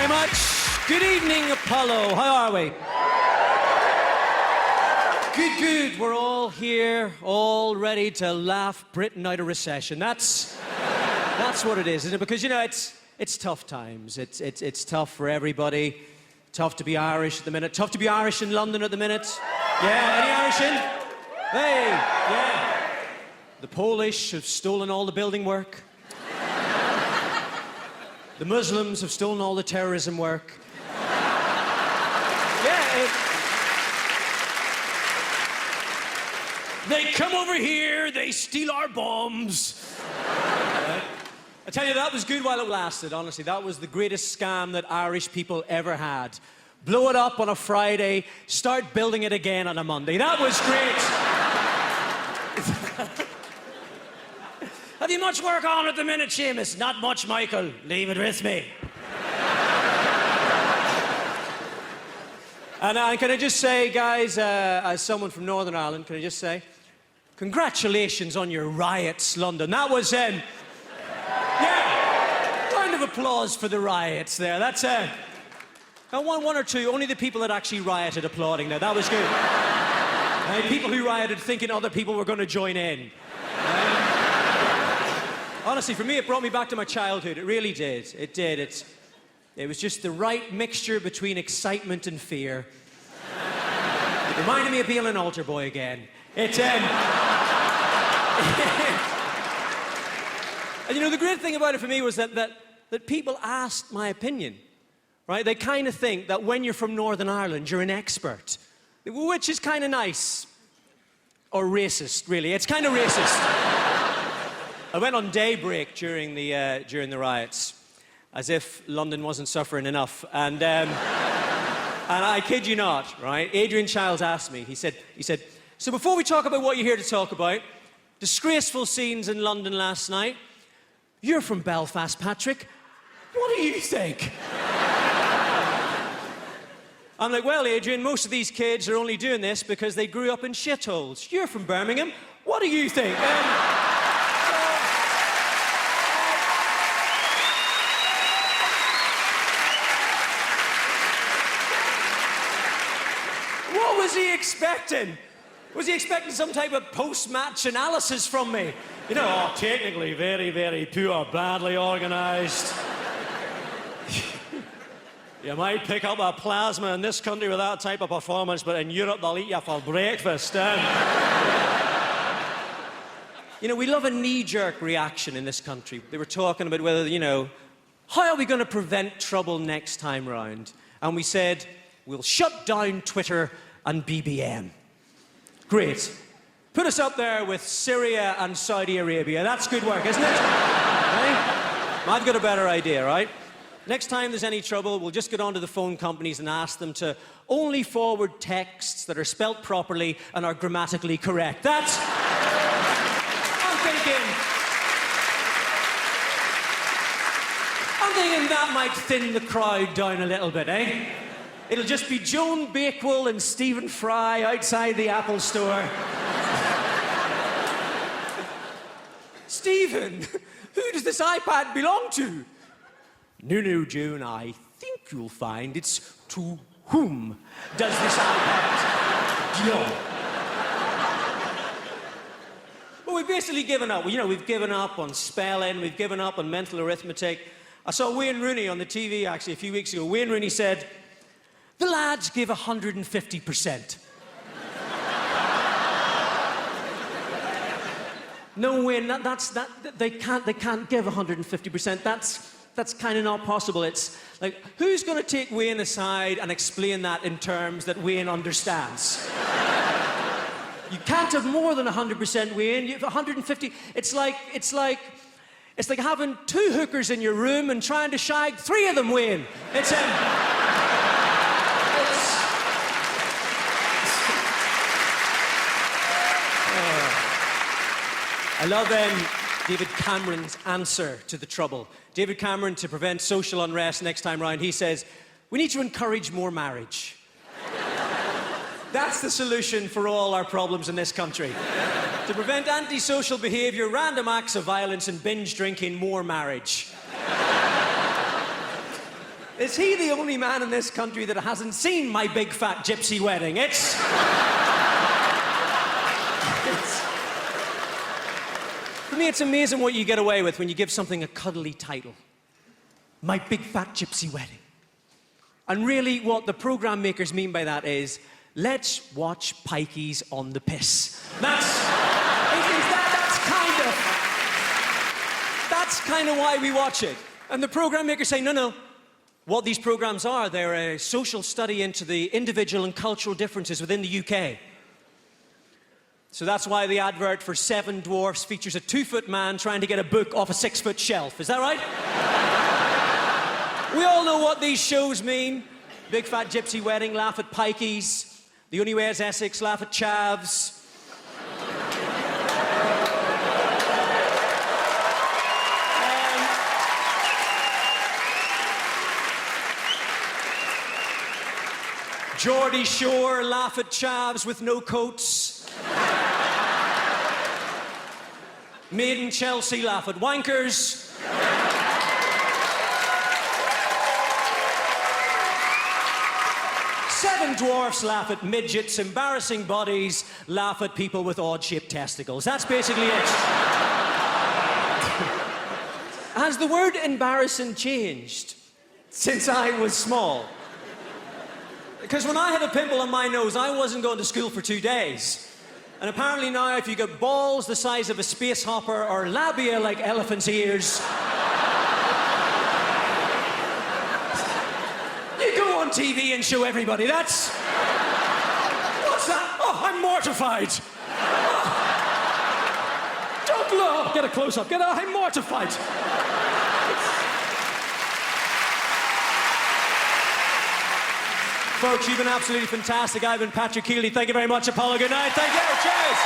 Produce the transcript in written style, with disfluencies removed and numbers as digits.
very much. Good evening, Apollo. How are we? Good, good. We're all here, all ready to laugh Britain out of recession. That's what it is, isn't it? Because, you know, it's tough times. It's tough for everybody. Tough to be Irish at the minute. Tough to be Irish in London at the minute. Yeah, any Irish in? Hey, yeah. The Polish have stolen all the building work. The Muslims have stolen all the terrorism work. Yeah, they come over here, they steal our bombs. Right? I tell you, that was good while it lasted, honestly. That was the greatest scam that Irish people ever had. Blow it up on a Friday, start building it again on a Monday. That was great. Have you much work on at the minute, Seamus? Not much, Michael. Leave it with me. And can I just say, guys, as someone from Northern Ireland, can I just say, congratulations on your riots, London. That was, yeah, round of applause for the riots there. That's, one or two, only the people that actually rioted applauding there. That was good. People who rioted thinking other people were going to join in. Honestly, for me, it brought me back to my childhood. It really did. It did. It was just the right mixture between excitement and fear. It reminded me of being an altar boy again. And you know, the great thing about it for me was that people asked my opinion, right? They kind of think that when you're from Northern Ireland, you're an expert, which is kind of nice. Or racist, really. It's kind of racist. I went on daybreak during the riots, as if London wasn't suffering enough. And I kid you not, right? Adrian Childs asked me, he said, so before we talk about what you're here to talk about, disgraceful scenes in London last night, you're from Belfast, Patrick. What do you think? I'm like, well, Adrian, most of these kids are only doing this because they grew up in shitholes. You're from Birmingham. What do you think? What was he expecting? Was he expecting some type of post-match analysis from me? You know, oh, technically very, very poor, badly organised. You might pick up a plasma in this country with that type of performance, but in Europe they'll eat you for breakfast. You know, we love a knee-jerk reaction in this country. They were talking about whether, you know, how are we going to prevent trouble next time round? And we said, we'll shut down Twitter and BBM. Great. Put us up there with Syria and Saudi Arabia. That's good work, isn't it? Right? I've got a better idea, right? Next time there's any trouble, we'll just get onto the phone companies and ask them to only forward texts that are spelt properly and are grammatically correct. That's... I'm thinking that might thin the crowd down a little bit, eh? It'll just be Joan Bakewell and Stephen Fry outside the Apple store. Stephen, who does this iPad belong to? No, Joan, I think you'll find it's to whom does this iPad belong? Well, we've basically given up. You know, we've given up on spelling, we've given up on mental arithmetic. I saw Wayne Rooney on the TV, actually, a few weeks ago. Wayne Rooney said, the lads give 150%. No, Wayne, they can't give 150%. That's kind of not possible. It's like, who's going to take Wayne aside and explain that in terms that Wayne understands? You can't have more than 100%, Wayne. You have 150. It's like having two hookers in your room and trying to shag three of them, Wayne. I love David Cameron's answer to the trouble. David Cameron, to prevent social unrest next time round, he says, we need to encourage more marriage. That's the solution for all our problems in this country. To prevent antisocial behaviour, random acts of violence and binge drinking, more marriage. Is he the only man in this country that hasn't seen My Big Fat Gypsy Wedding? For me, it's amazing what you get away with when you give something a cuddly title. My Big Fat Gypsy Wedding. And really, what the program makers mean by that is, let's watch pikeys on the piss. That's kind of why we watch it. And the program makers say, no. What these programs are, they're a social study into the individual and cultural differences within the UK. So that's why the advert for Seven Dwarfs features a 2-foot man trying to get a book off a 6-foot shelf. Is that right? We all know what these shows mean. Big Fat Gypsy Wedding, laugh at pikeys. The Only Way is Essex, laugh at chavs. Geordie Shore, laugh at chavs with no coats. Made in Chelsea, laugh at wankers. Seven Dwarfs, laugh at midgets. Embarrassing Bodies, laugh at people with odd-shaped testicles. That's basically it. Has the word embarrassing changed since I was small? Because when I had a pimple on my nose, I wasn't going to school for 2 days. And apparently now, if you get balls the size of a space hopper or labia like elephant's ears, you go on TV and show everybody. What's that? Oh, I'm mortified. Oh. Don't blow up. Get a close-up. I'm mortified. Folks, you've been absolutely fantastic. I've been Patrick Kielty. Thank you very much, Apollo. Good night. Thank you. Cheers.